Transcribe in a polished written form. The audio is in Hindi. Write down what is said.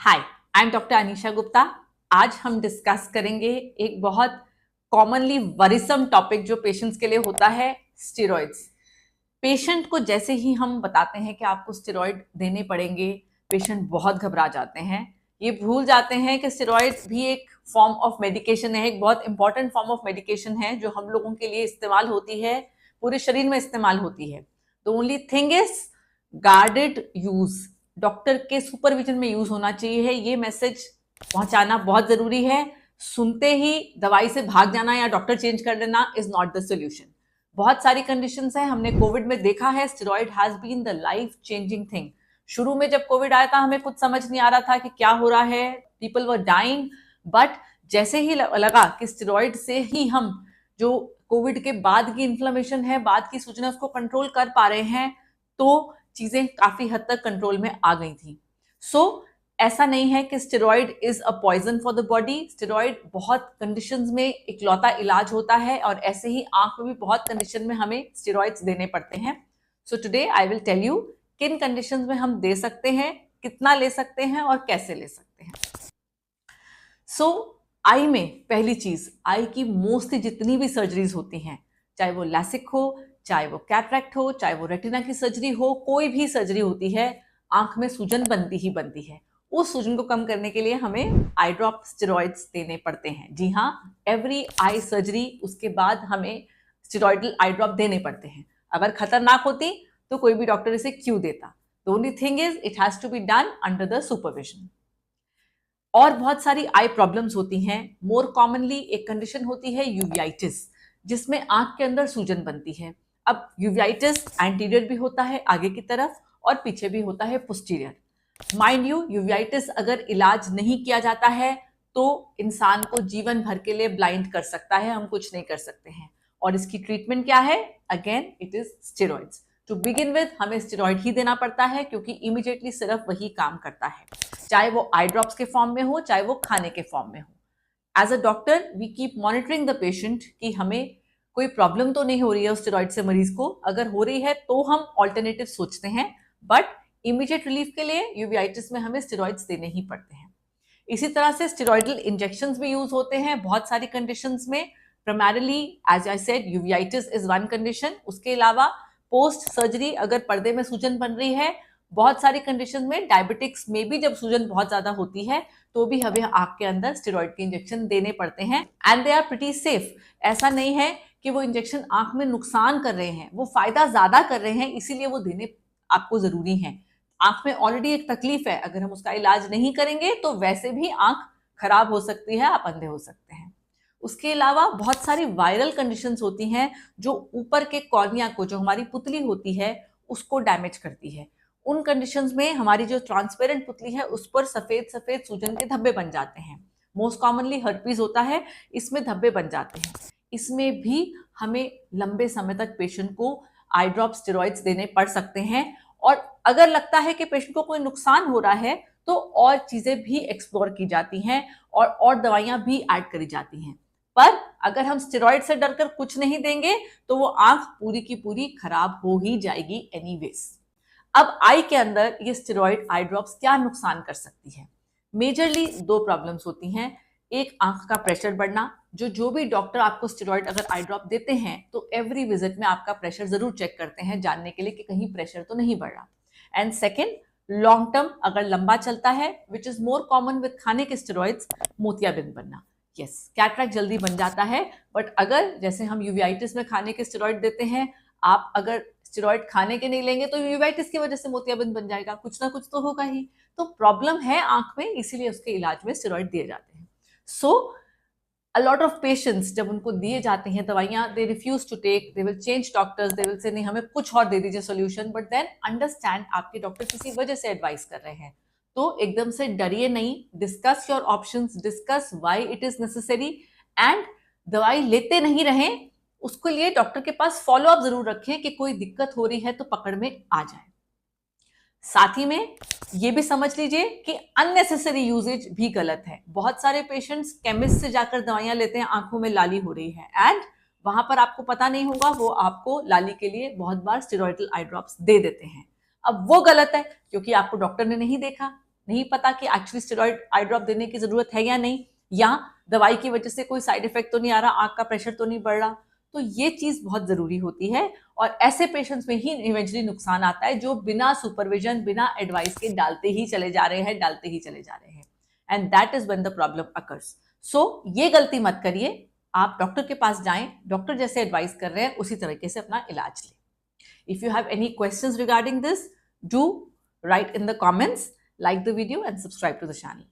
Hi, I am doctor Anisha Gupta. आज हम डिस्कस करेंगे एक बहुत कॉमनली वरिसम टॉपिक जो पेशेंट्स के लिए होता है, स्टेरॉइड्स। पेशेंट को जैसे ही हम बताते हैं कि आपको स्टेरॉइड देने पड़ेंगे, पेशेंट बहुत घबरा जाते हैं। ये भूल जाते हैं कि स्टेरॉइड भी एक फॉर्म ऑफ मेडिकेशन है, एक बहुत इंपॉर्टेंट फॉर्म ऑफ मेडिकेशन है जो हम लोगों के लिए इस्तेमाल होती है, पूरे शरीर में इस्तेमाल होती है। The only thing is guarded use, doctor के सुपरविजन में यूज होना चाहिए। ये मैसेज पहुंचाना बहुत जरूरी है। सुनते ही दवाई से भाग जाना या डॉक्टर चेंज कर देना इज नॉट द सोल्यूशन। बहुत सारी कंडीशंस हैं, हमने कोविड में देखा है, steroid has been the life changing thing. शुरू में जब कोविड आया था हमें कुछ समझ नहीं आ रहा था कि क्या हो रहा है, पीपल वर डाइंग, बट जैसे ही लगा कि स्टेरॉइड से ही हम जो कोविड के बाद की इन्फ्लेमेशन है, बाद की सूचना, उसको कंट्रोल कर पा रहे हैं, तो चीजें काफी हद तक कंट्रोल में आ गई थी। सो ऐसा नहीं है कि steroid is a poison for the body. Steroid बहुत कंडीशंस में इकलौता इलाज होता है, और ऐसे ही आंख में भी बहुत कंडीशन में हमें स्टेरॉइड्स देने पड़ते हैं। So today I will tell you किन कंडीशंस में हम दे सकते हैं, कितना ले सकते हैं और कैसे ले सकते हैं। सो आई में पहली चीज, आई की मोस्टली जितनी भी सर्जरीज होती हैं, चाहे वो लैसिक हो, चाहे वो कैटरैक्ट हो, चाहे वो रेटिना की सर्जरी हो, कोई भी सर्जरी होती है, आंख में सूजन बनती ही बनती है। उस सूजन को कम करने के लिए हमें आई ड्रॉप स्टेरॉइड्स देने पड़ते हैं। जी हाँ, एवरी आई सर्जरी उसके बाद हमें स्टेरॉइडल आई ड्रॉप देने पड़ते हैं। अगर खतरनाक होती तो कोई भी डॉक्टर इसे क्यों देता। The only thing is it has to be done under the supervision. और बहुत सारी आई प्रॉब्लम्स होती हैं। मोर कॉमनली एक कंडीशन होती है यूवियाइटिस, जिसमें आंख के अंदर सूजन बनती है। अब यूवियाइटिस एंटीरियर भी होता है आगे की तरफ, और पीछे भी होता है पोस्टीरियर। माइंड यू, यूवियाइटिस अगर इलाज नहीं किया जाता है तो इंसान को जीवन भर के लिए ब्लाइंड कर सकता है, हम कुछ नहीं कर सकते हैं। और इसकी ट्रीटमेंट क्या है? Again it is steroids. To begin with हमें स्टेरॉइड ही देना पड़ता है, क्योंकि इमीडिएटली सिर्फ वही काम करता है, चाहे वो आई ड्रॉप्स के फॉर्म में हो, चाहे वो खाने के फॉर्म में हो। As a doctor we keep monitoring the patient कि हमें कोई प्रॉब्लम तो नहीं हो रही है उस स्टेरॉइड से मरीज को। अगर हो रही है तो हम ऑल्टरनेटिव सोचते हैं, बट इमीडिएट रिलीफ के लिए यूवियाइटिस में हमें स्टेरॉइड्स देने ही पड़ते हैं। इसी तरह से स्टेरॉइडल इंजेक्शंस भी यूज होते हैं बहुत सारी कंडीशंस में। Primarily as I said, uveitis is one condition. उसके अलावा पोस्ट सर्जरी अगर पर्दे में सूजन बन रही है, बहुत सारी कंडीशन में, डायबिटिक्स में भी जब सूजन बहुत ज्यादा होती है तो भी हमें आंख के अंदर स्टेरॉइड के इंजेक्शन देने पड़ते हैं, and they are pretty safe. ऐसा नहीं है कि वो इंजेक्शन आंख में नुकसान कर रहे हैं, वो फायदा ज्यादा कर रहे हैं, इसीलिए वो देने आपको जरूरी है। आंख में ऑलरेडी एक तकलीफ है, अगर हम उसका इलाज नहीं करेंगे तो वैसे भी आंख खराब हो सकती है, आप अंधे हो सकते हैं। उसके अलावा बहुत सारी वायरल कंडीशंस होती हैं जो ऊपर के कॉर्निया को, जो हमारी पुतली होती है, उसको डैमेज करती है। उन कंडीशंस में हमारी जो ट्रांसपेरेंट पुतली है उस पर सफेद सफेद सूजन के धब्बे बन जाते हैं। मोस्ट कॉमनली हर्पीज होता है, इसमें धब्बे बन जाते हैं। इसमें भी हमें लंबे समय तक पेशेंट को आई ड्रॉप स्टेरॉइड्स देने पड़ सकते हैं। और अगर लगता है कि पेशेंट को कोई नुकसान हो रहा है तो और चीजें भी एक्सप्लोर की जाती हैं और दवाइयां भी ऐड करी जाती हैं। पर अगर हम स्टेरॉइड से डरकर कुछ नहीं देंगे तो वो आंख पूरी की पूरी खराब हो ही जाएगी एनीवेज। अब आई के अंदर ये स्टेरॉइड आई ड्रॉप्स क्या नुकसान कर सकती है? मेजरली दो प्रॉब्लम्स होती हैं। एक, आंख का प्रेशर बढ़ना। जो भी डॉक्टर आपको स्टेरॉइड अगर आई ड्रॉप देते हैं तो एवरी विजिट में आपका प्रेशर जरूर चेक करते हैं, जानने के लिए कि कहीं प्रेशर तो नहीं बढ़ रहा। एंड सेकेंड, लॉन्ग टर्म अगर लंबा चलता है, which is more common with खाने के स्टेरॉइड्स, मोतियाबिंद बनना। यस, कैटरैक्ट जल्दी बन जाता है, बट अगर जैसे हम यूवियाइटिस में खाने के स्टेरॉइड देते हैं, आप अगर स्टेरॉइड खाने के नहीं लेंगे तो यूवियाइटिस की वजह से मोतियाबिंद बन जाएगा, कुछ ना कुछ तो होगा ही। तो प्रॉब्लम है आंख में, इसीलिए उसके इलाज में स्टेरॉइड दिए जाते हैं। So a lot of patients जब उनको दिए जाते हैं दवाइयां, they refuse to take, they will change doctors, they will say नहीं हमें कुछ और दे दीजिए सोल्यूशन। बट देन अंडरस्टैंड, आपके डॉक्टर किसी वजह से एडवाइस कर रहे हैं, तो एकदम से डरिए नहीं। Discuss your options, discuss why it is necessary, and दवाई लेते नहीं रहें। उसके लिए डॉक्टर के पास फॉलो अप जरूर रखें कि कोई दिक्कत हो रही है तो पकड़ में आ जाए। साथ ही में ये भी समझ लीजिए कि अननेसेसरी यूजेज भी गलत है। बहुत सारे पेशेंट्स केमिस्ट से जाकर दवाइयां लेते हैं, आंखों में लाली हो रही है, एंड वहां पर आपको पता नहीं होगा, वो आपको लाली के लिए बहुत बार स्टेरॉइडल आई ड्रॉप्स दे देते हैं। अब वो गलत है, क्योंकि आपको डॉक्टर ने नहीं देखा, नहीं पता कि एक्चुअली स्टेरॉइड आई ड्रॉप देने की जरूरत है या नहीं, या दवाई की वजह से कोई साइड इफेक्ट तो नहीं आ रहा, आंख का प्रेशर तो नहीं बढ़ रहा, तो ये चीज बहुत जरूरी होती है। और ऐसे पेशेंट्स में ही इवेंचुअली नुकसान आता है जो बिना सुपरविजन, बिना एडवाइस के डालते ही चले जा रहे हैं, and that is when the problem occurs. So ये गलती मत करिए, आप डॉक्टर के पास जाएं, डॉक्टर जैसे एडवाइस कर रहे हैं उसी तरीके से अपना इलाज लें। If you have any questions regarding this, do write in the comments, like the video and subscribe to the channel.